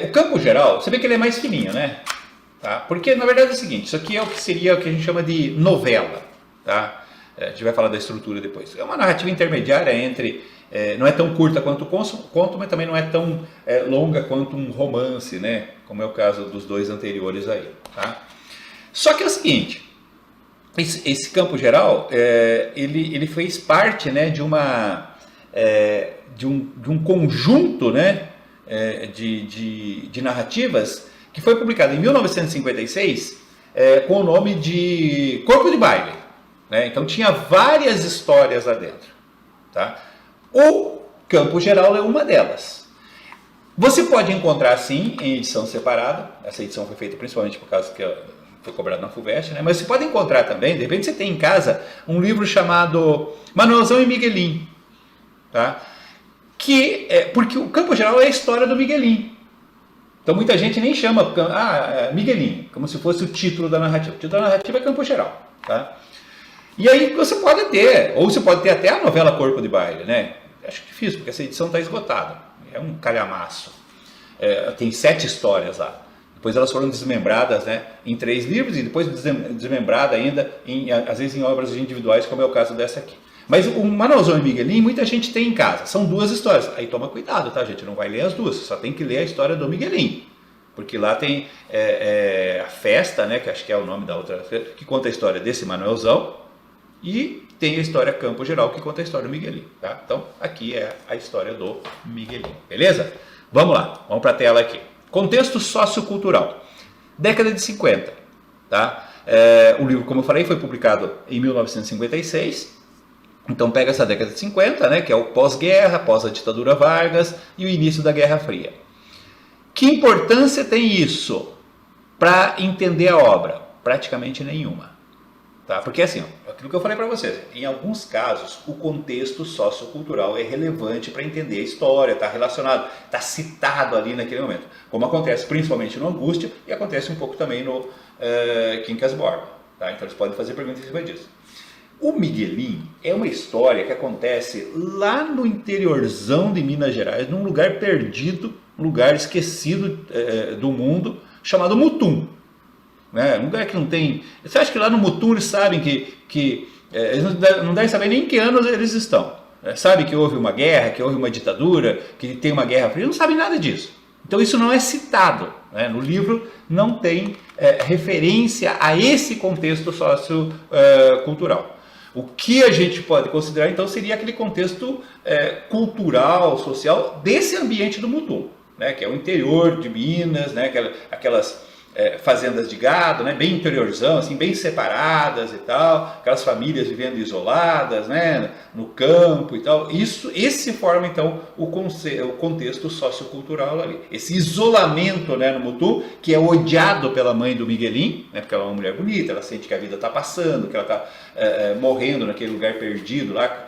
O campo geral, você vê que ele é mais fininho, né? Tá? Porque na verdade é o seguinte, isso aqui é o que seria o que a gente chama de novela, tá? A gente vai falar da estrutura depois. É uma narrativa intermediária entre, não é tão curta quanto o conto, mas também não é tão longa quanto um romance, né? Como é o caso dos dois anteriores aí, tá? Só que é o seguinte, esse campo geral, ele fez parte, né, de um conjunto, né, de narrativas que foi publicado em 1956 com o nome de Corpo de Baile, né? Então tinha várias histórias lá dentro, tá? O Campo Geral é uma delas. Você pode encontrar sim em edição separada, essa edição foi feita principalmente por causa que foi cobrado na FUVEST, né? Mas você pode encontrar também, de repente você tem em casa um livro chamado Manuelzão e Miguelinho, tá? Porque o Campo Geral é a história do Miguelinho. Então muita gente nem chama Miguelinho, como se fosse o título da narrativa. O título da narrativa é Campo Geral, tá? E aí você pode ter, ou você pode ter até a novela Corpo de Baile, né? Acho difícil, porque essa edição está esgotada. É um calhamaço. Tem 7 histórias lá. Depois elas foram desmembradas, né, em 3 livros e depois desmembrada ainda, às vezes em obras individuais, como é o caso dessa aqui. Mas o Manuelzão e Miguelinho muita gente tem em casa. São 2 histórias. Aí toma cuidado, tá, gente? Não vai ler as 2. Só tem que ler a história do Miguelinho. Porque lá tem a festa, né? Que acho que é o nome da outra, que conta a história desse Manuelzão. E tem a história Campo Geral, que conta a história do Miguelinho, tá? Então, aqui é a história do Miguelinho. Beleza? Vamos lá. Vamos para a tela aqui. Contexto sociocultural. Década de 50, tá? O livro, como eu falei, foi publicado em 1956. Então pega essa década de 50, né, que é o pós-guerra, pós a ditadura Vargas e o início da Guerra Fria. Que importância tem isso para entender a obra? Praticamente nenhuma. Tá? Porque assim, aquilo que eu falei para vocês, em alguns casos o contexto sociocultural é relevante para entender a história, está relacionado, está citado ali naquele momento. Como acontece principalmente no Angústia e acontece um pouco também no Quincas Borba. Tá? Então eles podem fazer perguntas em cima disso. O Miguelinho é uma história que acontece lá no interiorzão de Minas Gerais, num lugar perdido, um lugar esquecido do mundo, chamado Mutum. Né? Um lugar que não tem... Você acha que lá no Mutum eles sabem que eles não devem saber nem em que anos eles estão. Sabem que houve uma guerra, que houve uma ditadura, que tem uma guerra fria, eles não sabem nada disso. Então isso não é citado, né? No livro não tem referência a esse contexto sociocultural. O que a gente pode considerar, então, seria aquele contexto cultural, social, desse ambiente do Mutum, né? Que é o interior de Minas, né? Aquelas fazendas de gado, né? Bem interiorzão, assim, bem separadas e tal, aquelas famílias vivendo isoladas, né? No campo e tal. Esse forma, então, o contexto sociocultural ali. Esse isolamento, né, no Mutum, que é odiado pela mãe do Miguelinho, né? Porque ela é uma mulher bonita, ela sente que a vida está passando, que ela está morrendo naquele lugar perdido lá,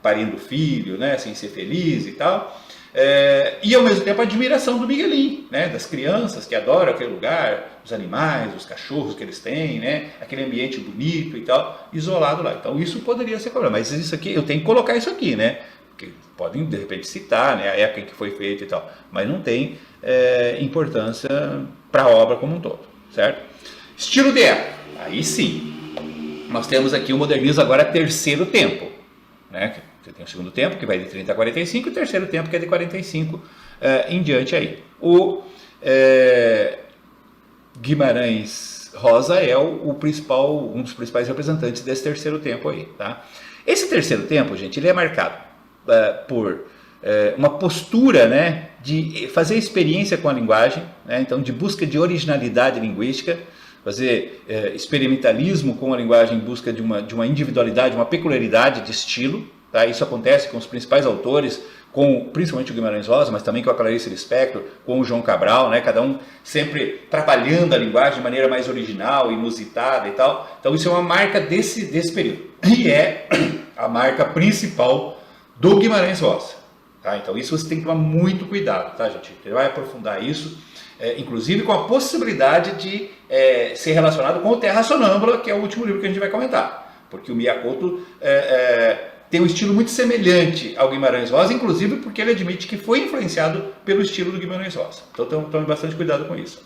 parindo filho, né? Sem ser feliz e tal. E ao mesmo tempo a admiração do Miguelinho, né? Das crianças que adoram aquele lugar, os animais, os cachorros que eles têm, né? Aquele ambiente bonito e tal, isolado lá. Então isso poderia ser problema, mas isso aqui, eu tenho que colocar isso aqui, né? Porque podem de repente citar, né, a época em que foi feito e tal, mas não tem importância para a obra como um todo, certo? Estilo de época, aí sim, nós temos aqui o modernismo agora terceiro tempo, né? Você tem o segundo tempo, que vai de 30 a 45, e o terceiro tempo, que é de 45 em diante aí. O Guimarães Rosa é um dos principais representantes desse terceiro tempo aí, tá? Esse terceiro tempo, gente, ele é marcado por uma postura, né, de fazer experiência com a linguagem, né, então de busca de originalidade linguística, fazer experimentalismo com a linguagem em busca de uma individualidade, uma peculiaridade de estilo. Tá? Isso acontece com os principais autores, principalmente o Guimarães Rosa, mas também com a Clarice Lispector, com o João Cabral, né? Cada um sempre trabalhando a linguagem de maneira mais original, inusitada e tal. Então isso é uma marca desse período. E é a marca principal do Guimarães Rosa. Tá? Então isso você tem que tomar muito cuidado, tá, gente? Ele vai aprofundar isso, inclusive com a possibilidade de ser relacionado com o Terra Sonâmbula, que é o último livro que a gente vai comentar. Porque o Miyakoto... tem um estilo muito semelhante ao Guimarães Rosa, inclusive porque ele admite que foi influenciado pelo estilo do Guimarães Rosa. Então tome bastante cuidado com isso.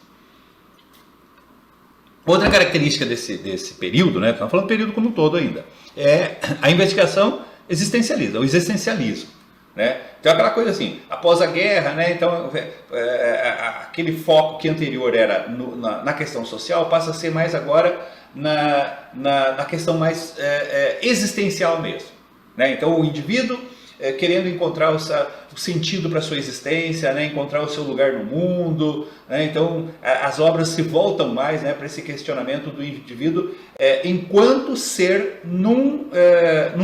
Outra característica desse período, né, estamos falando do período como um todo ainda, é a investigação existencialista, o existencialismo. Né? Então aquela coisa assim, após a guerra, né, então, aquele foco que anterior era na questão social passa a ser mais agora na questão mais existencial mesmo. Né? Então o indivíduo querendo encontrar o sentido para a sua existência, né? Encontrar o seu lugar no mundo. Né? Então as obras se voltam mais, né, para esse questionamento do indivíduo enquanto ser num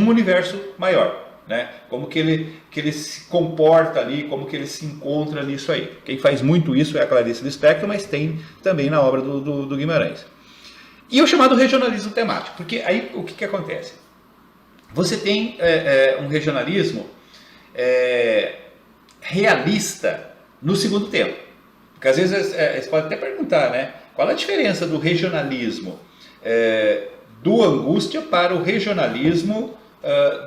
universo maior. Né? Como que ele se comporta ali, como que ele se encontra nisso aí. Quem faz muito isso é a Clarice Lispector, mas tem também na obra do Guimarães. E o chamado regionalismo temático, porque aí o que acontece? Você tem um regionalismo realista no segundo tempo. Porque às vezes você pode até perguntar, né? Qual a diferença do regionalismo do Angústia para o regionalismo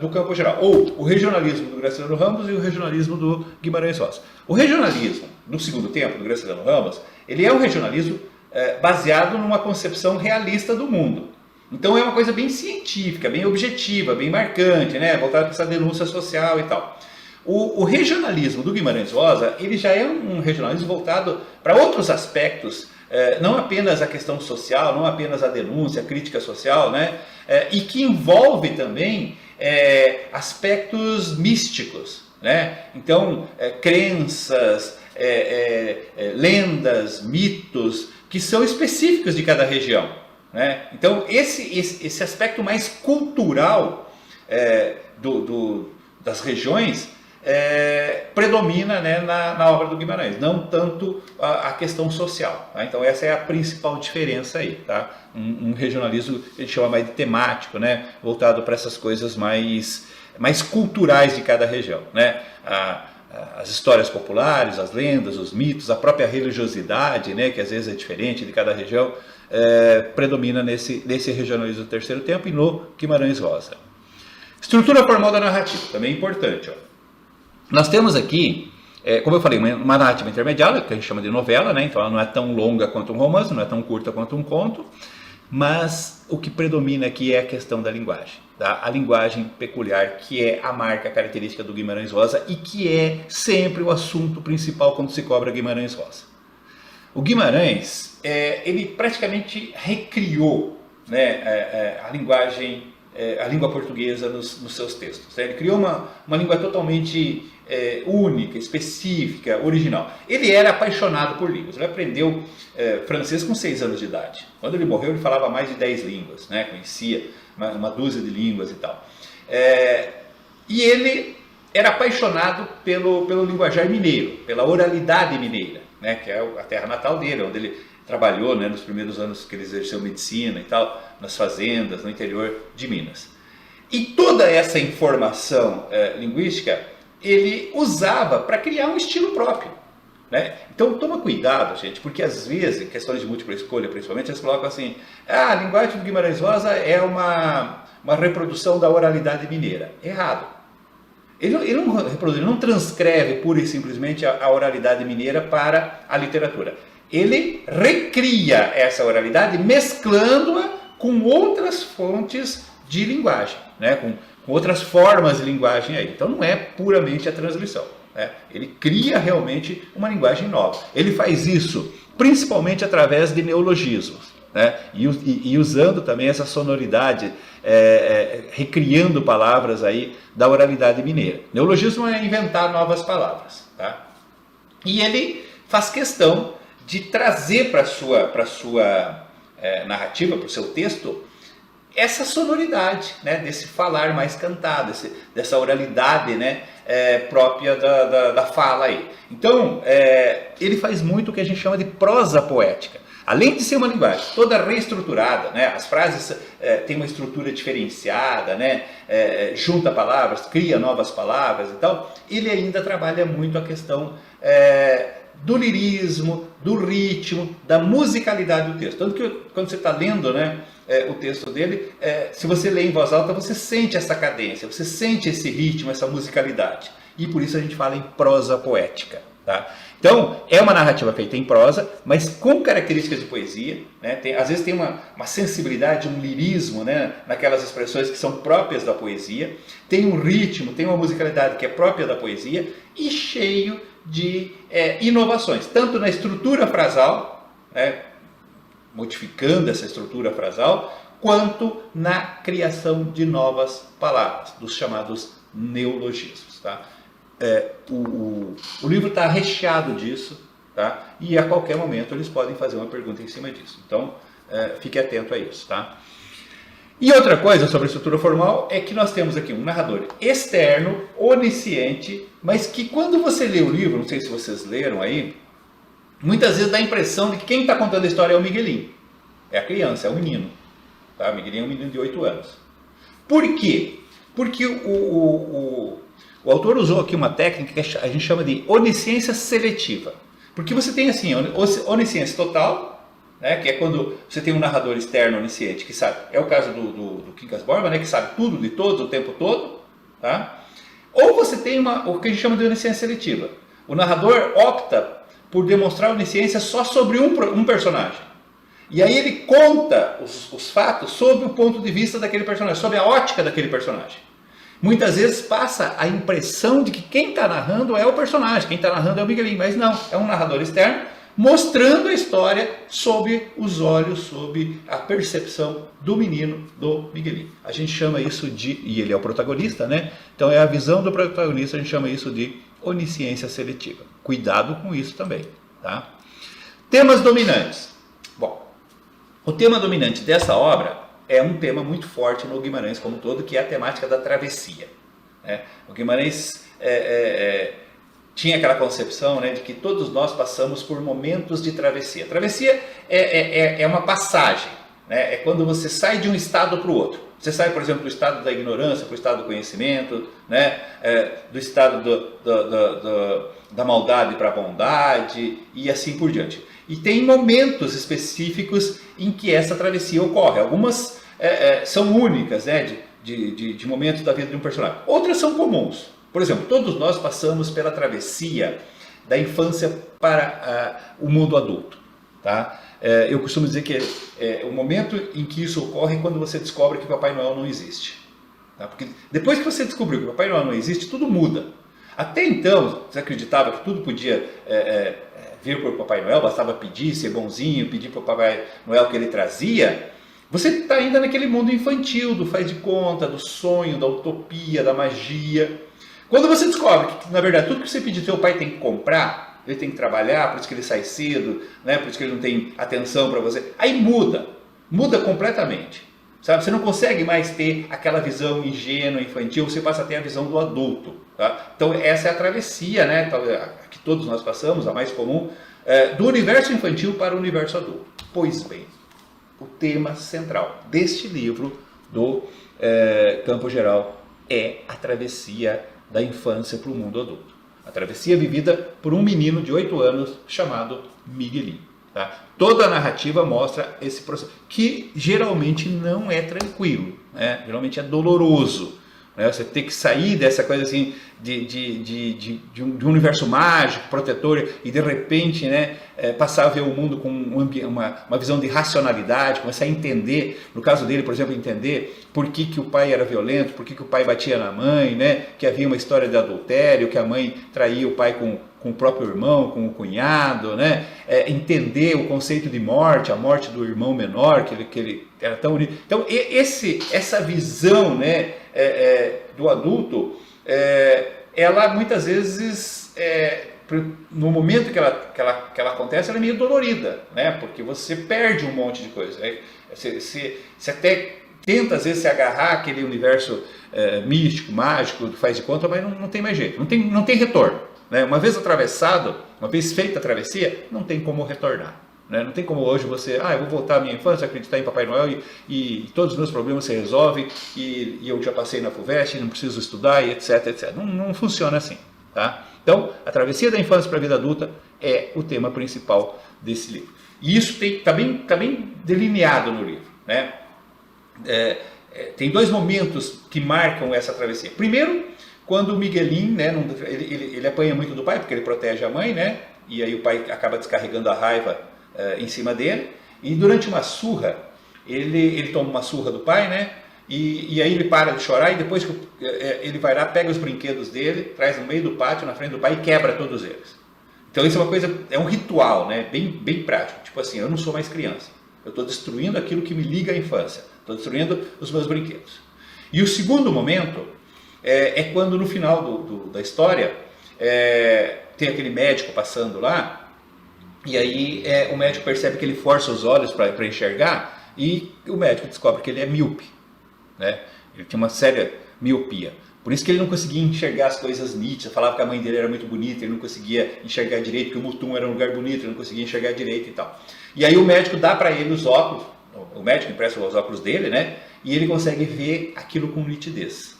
do Campo Geral, ou o regionalismo do Graciliano Ramos e o regionalismo do Guimarães Rosa. O regionalismo do segundo tempo do Graciliano Ramos, ele é um regionalismo baseado numa concepção realista do mundo. Então é uma coisa bem científica, bem objetiva, bem marcante, né? Voltada para essa denúncia social e tal. O regionalismo do Guimarães Rosa, ele já é um regionalismo voltado para outros aspectos, não apenas a questão social, não apenas a denúncia, a crítica social, né? E que envolve também aspectos místicos, né? Então, crenças, lendas, mitos, que são específicos de cada região. Né? Então, esse aspecto mais cultural das regiões predomina, né, na obra do Guimarães, não tanto a questão social. Tá? Então essa é a principal diferença aí. Tá? Um regionalismo que a gente chama mais de temático, né, voltado para essas coisas mais culturais de cada região. Né? As histórias populares, as lendas, os mitos, a própria religiosidade, né, que às vezes é diferente de cada região, predomina nesse regionalismo do terceiro tempo e no Guimarães Rosa. Estrutura formal da narrativa, também é importante. Ó. Nós temos aqui, como eu falei, uma narrativa intermediária, que a gente chama de novela, né? Então ela não é tão longa quanto um romance, não é tão curta quanto um conto, mas o que predomina aqui é a questão da linguagem, tá? A linguagem peculiar, que é a marca característica do Guimarães Rosa e que é sempre o assunto principal quando se cobra Guimarães Rosa. O Guimarães, ele praticamente recriou, né, a linguagem, a língua portuguesa nos seus textos. Ele criou uma língua totalmente única, específica, original. Ele era apaixonado por línguas. Ele aprendeu francês com 6 anos de idade. Quando ele morreu, ele falava mais de 10 línguas, né? Conhecia uma dúzia de línguas e tal. E ele era apaixonado pelo linguajar mineiro, pela oralidade mineira, né? Que é a terra natal dele, onde ele trabalhou, né, nos primeiros anos que ele exerceu medicina e tal, nas fazendas, no interior de Minas. E toda essa informação linguística ele usava para criar um estilo próprio. Né? Então toma cuidado, gente, porque às vezes, em questões de múltipla escolha principalmente, eles colocam assim, a linguagem do Guimarães Rosa é uma reprodução da oralidade mineira. Errado. Ele não reproduz, ele não transcreve pura e simplesmente a oralidade mineira para a literatura. Ele recria essa oralidade mesclando-a com outras fontes de linguagem, né? com outras formas de linguagem aí. Então não é puramente a transcrição. Né? Ele cria realmente uma linguagem nova. Ele faz isso principalmente através de neologismos, né? E usando também essa sonoridade, recriando palavras aí da oralidade mineira. Neologismo é inventar novas palavras. Tá? E ele faz questão de trazer para a sua narrativa, para o seu texto, essa sonoridade, né, desse falar mais cantado, dessa oralidade, né, própria da fala aí. Então, ele faz muito o que a gente chama de prosa poética. Além de ser uma linguagem toda reestruturada, né, as frases têm uma estrutura diferenciada, né, junta palavras, cria novas palavras e tal, ele ainda trabalha muito a questão do lirismo, do ritmo, da musicalidade do texto. Tanto que quando você está lendo, né, o texto dele, se você lê em voz alta, você sente essa cadência, você sente esse ritmo, essa musicalidade. E por isso a gente fala em prosa poética. Tá? Então, é uma narrativa feita em prosa, mas com características de poesia. Né? Às vezes tem uma sensibilidade, um lirismo, né, naquelas expressões que são próprias da poesia. Tem um ritmo, tem uma musicalidade que é própria da poesia e cheio de inovações, tanto na estrutura frasal, né, modificando essa estrutura frasal, quanto na criação de novas palavras, dos chamados neologismos. Tá? O livro está recheado disso, tá? E a qualquer momento eles podem fazer uma pergunta em cima disso. Então, fique atento a isso. Tá? E outra coisa sobre a estrutura formal é que nós temos aqui um narrador externo, onisciente, mas que quando você lê o livro, não sei se vocês leram aí, muitas vezes dá a impressão de que quem está contando a história é o Miguelinho. É a criança, é o menino. Tá? O Miguelinho é um menino de 8 anos. Por quê? Porque o autor usou aqui uma técnica que a gente chama de onisciência seletiva. Porque você tem assim, onisciência total, né, que é quando você tem um narrador externo onisciente, que sabe, é o caso do Quincas Borba, né, que sabe tudo de todos o tempo todo, tá? Ou você tem o que a gente chama de onisciência seletiva. O narrador opta por demonstrar onisciência só sobre um personagem. E aí ele conta os fatos sob o ponto de vista daquele personagem, sob a ótica daquele personagem. Muitas vezes passa a impressão de que quem está narrando é o personagem, quem está narrando é o Miguelinho, mas não, é um narrador externo mostrando a história sob os olhos, sob a percepção do menino, do Miguelinho. A gente chama isso de, e ele é o protagonista, né? Então é a visão do protagonista, a gente chama isso de onisciência seletiva. Cuidado com isso também, tá? Temas dominantes. Bom, o tema dominante dessa obra é um tema muito forte no Guimarães como um todo, que é a temática da travessia. Né? O Guimarães tinha aquela concepção, né, de que todos nós passamos por momentos de travessia. Travessia é uma passagem, né? É quando você sai de um estado para o outro. Você sai, por exemplo, do estado da ignorância para o estado do conhecimento, né? Do estado da maldade para a bondade e assim por diante. E tem momentos específicos em que essa travessia ocorre. Algumas são únicas, né, de momentos da vida de um personagem. Outras são comuns. Por exemplo, todos nós passamos pela travessia da infância para o mundo adulto. Tá? Eu costumo dizer que o momento em que isso ocorre é quando você descobre que o Papai Noel não existe. Tá? Porque depois que você descobriu que o Papai Noel não existe, tudo muda. Até então, você acreditava que tudo podia vir para o Papai Noel, bastava pedir, ser bonzinho, pedir para o Papai Noel o que ele trazia. Você está ainda naquele mundo infantil, do faz de conta, do sonho, da utopia, da magia. Quando você descobre que, na verdade, tudo que você pedir, seu pai tem que comprar, ele tem que trabalhar, por isso que ele sai cedo, né? Por isso que ele não tem atenção para você, aí muda completamente. Sabe? Você não consegue mais ter aquela visão ingênua, infantil, você passa a ter a visão do adulto. Tá? Então essa é a travessia, né, que todos nós passamos, a mais comum, do universo infantil para o universo adulto. Pois bem, o tema central deste livro do Campo Geral é a travessia da infância para o mundo adulto. A travessia vivida por um menino de 8 anos chamado Miguelinho. Tá? Toda a narrativa mostra esse processo, que geralmente não é tranquilo, né? Geralmente é doloroso. Né? Você tem que sair dessa coisa assim de um universo mágico, protetor, e de repente, né, passar a ver o mundo com uma visão de racionalidade, começar a entender, no caso dele, por exemplo, entender por que o pai era violento, por que o pai batia na mãe, né, que havia uma história de adultério, que a mãe traía o pai com o próprio irmão, com o cunhado, né? Entender o conceito de morte, a morte do irmão menor, que ele era tão unido. Então, essa visão, né, do adulto, ela muitas vezes, no momento que ela acontece, ela é meio dolorida, né? Porque você perde um monte de coisa. Você até tenta, às vezes, se agarrar àquele universo místico, mágico, faz de conta, mas não tem mais jeito, não tem retorno. Né? Uma vez atravessado, uma vez feita a travessia, não tem como retornar. Né? Não tem como hoje você, eu vou voltar à minha infância, acreditar em Papai Noel e todos os meus problemas se resolvem e eu já passei na FUVEST, não preciso estudar e etc, etc. Não funciona assim. Tá? Então, a travessia da infância para a vida adulta é o tema principal desse livro. E isso está bem delineado no livro, né? Tem dois momentos que marcam essa travessia. Primeiro, quando o Miguelín, né, ele apanha muito do pai, porque ele protege a mãe, né? E aí o pai acaba descarregando a raiva em cima dele. E durante uma surra, ele toma uma surra do pai, né? E aí ele para de chorar e depois ele vai lá, pega os brinquedos dele, traz no meio do pátio, na frente do pai e quebra todos eles. Então isso é uma coisa, é um ritual, né? Bem prático. Tipo assim, eu não sou mais criança. Eu estou destruindo aquilo que me liga à infância. Estou destruindo os meus brinquedos. E o segundo momento é quando no final da história tem aquele médico passando lá e aí o médico percebe que ele força os olhos para enxergar e o médico descobre que ele é míope, né? Ele tinha uma séria miopia. Por isso que ele não conseguia enxergar as coisas nítidas, falava que a mãe dele era muito bonita, ele não conseguia enxergar direito, que o Mutum era um lugar bonito, ele não conseguia enxergar direito e tal. E aí o médico dá para ele os óculos, o médico empresta os óculos dele, né? E ele consegue ver aquilo com nitidez.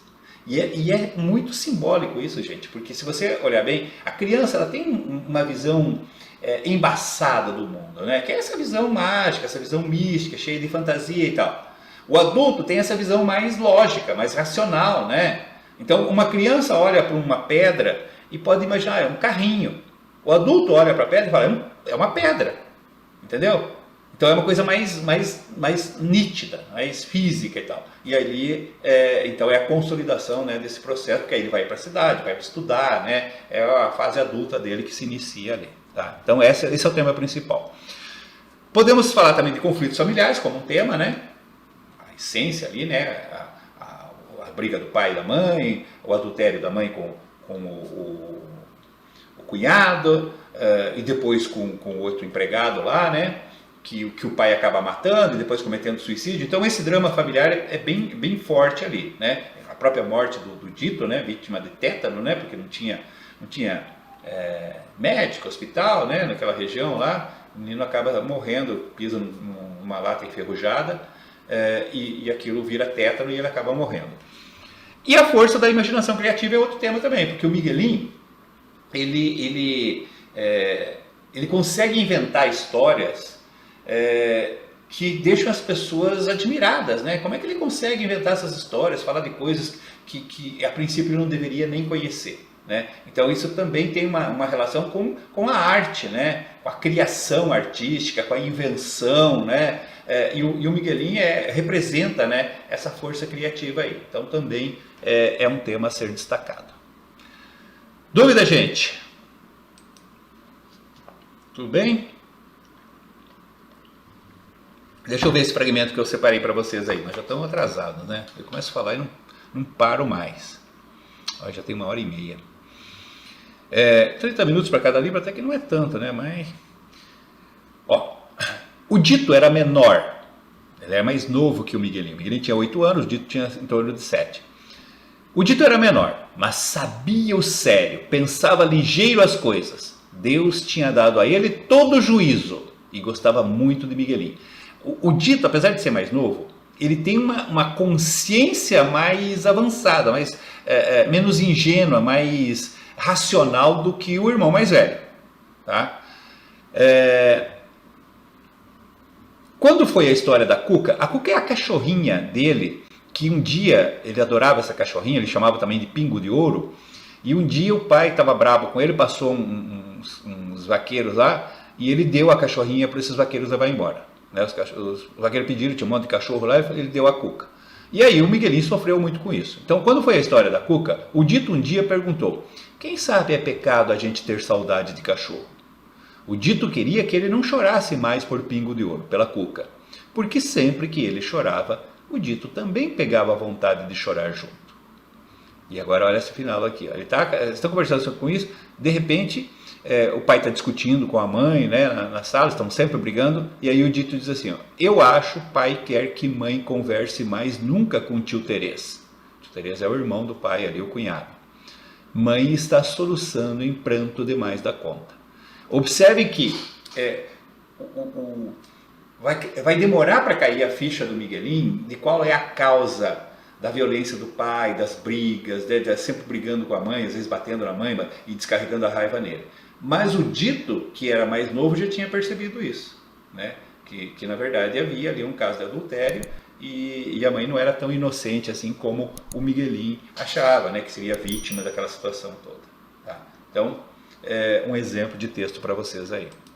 E é muito simbólico isso, gente, porque se você olhar bem, a criança ela tem uma visão embaçada do mundo, né? Que é essa visão mágica, essa visão mística, cheia de fantasia e tal. O adulto tem essa visão mais lógica, mais racional, né? Então, uma criança olha para uma pedra e pode imaginar, é um carrinho. O adulto olha para a pedra e fala, é uma pedra, entendeu? Então é uma coisa mais nítida, mais física e tal. E ali, então é a consolidação, né, desse processo, porque aí ele vai para a cidade, vai estudar, né? É a fase adulta dele que se inicia ali. Tá? Então esse é o tema principal. Podemos falar também de conflitos familiares como um tema, né? A essência ali, né? A briga do pai e da mãe, o adultério da mãe com o cunhado, e depois com o outro empregado lá, né? Que o pai acaba matando e depois cometendo suicídio. Então esse drama familiar é bem forte ali, né? A própria morte do Dito, né? Vítima de tétano, né? Porque não tinha médico, hospital, né? Naquela região lá, o menino acaba morrendo, pisa numa lata enferrujada, e aquilo vira tétano e ele acaba morrendo. E a força da imaginação criativa é outro tema também, porque o Miguelín, ele consegue inventar histórias que deixam as pessoas admiradas, né? Como é que ele consegue inventar essas histórias, falar de coisas que a princípio ele não deveria nem conhecer, né? Então isso também tem uma relação com a arte, né? Com a criação artística, com a invenção, né? E o Miguelín representa, né, essa força criativa aí. Então também é um tema a ser destacado. Dúvida, gente? Tudo bem? Deixa eu ver esse fragmento que eu separei para vocês aí. Nós já estamos atrasados, né? Eu começo a falar e não paro mais. Ó, já tem 1h30. 30 minutos para cada livro até que não é tanto, né? Mas... Ó, o Dito era menor. Ele era mais novo que o Miguelín. O Miguelín tinha 8 anos, o Dito tinha em torno de 7. O Dito era menor, mas sabia o sério, pensava ligeiro as coisas. Deus tinha dado a ele todo o juízo e gostava muito de Miguelín. O Dito, apesar de ser mais novo, ele tem uma consciência mais avançada, menos ingênua, mais racional do que o irmão mais velho. Tá? Quando foi a história da Cuca? A Cuca é a cachorrinha dele, que um dia ele adorava essa cachorrinha, ele chamava também de Pingo de Ouro, e um dia o pai estava bravo com ele, passou uns vaqueiros lá, e ele deu a cachorrinha para esses vaqueiros levar embora. Né? Os vaqueiros pediram, tinha um monte de cachorro lá, e ele deu a Cuca. E aí o Miguelín sofreu muito com isso. Então, quando foi a história da Cuca, o Dito um dia perguntou, quem sabe é pecado a gente ter saudade de cachorro? O Dito queria que ele não chorasse mais por Pingo de Ouro, pela Cuca, porque sempre que ele chorava, o Dito também pegava a vontade de chorar junto. E agora olha esse final aqui. Eles estão conversando com isso, de repente o pai está discutindo com a mãe, né, na sala, estão sempre brigando, e aí o Dito diz assim, ó, eu acho pai quer que mãe converse mais nunca com tio Terês. Tio Terês é o irmão do pai ali, o cunhado. Mãe está soluçando em pranto demais da conta. Observe que vai demorar para cair a ficha do Miguelín de qual é a causa da violência do pai, das brigas, de sempre brigando com a mãe, às vezes batendo na mãe e descarregando a raiva nele. Mas o Dito, que era mais novo, já tinha percebido isso, né? Que na verdade havia ali um caso de adultério e a mãe não era tão inocente assim como o Miguelinho achava, né? Que seria vítima daquela situação toda. Tá? Então, um exemplo de texto para vocês aí.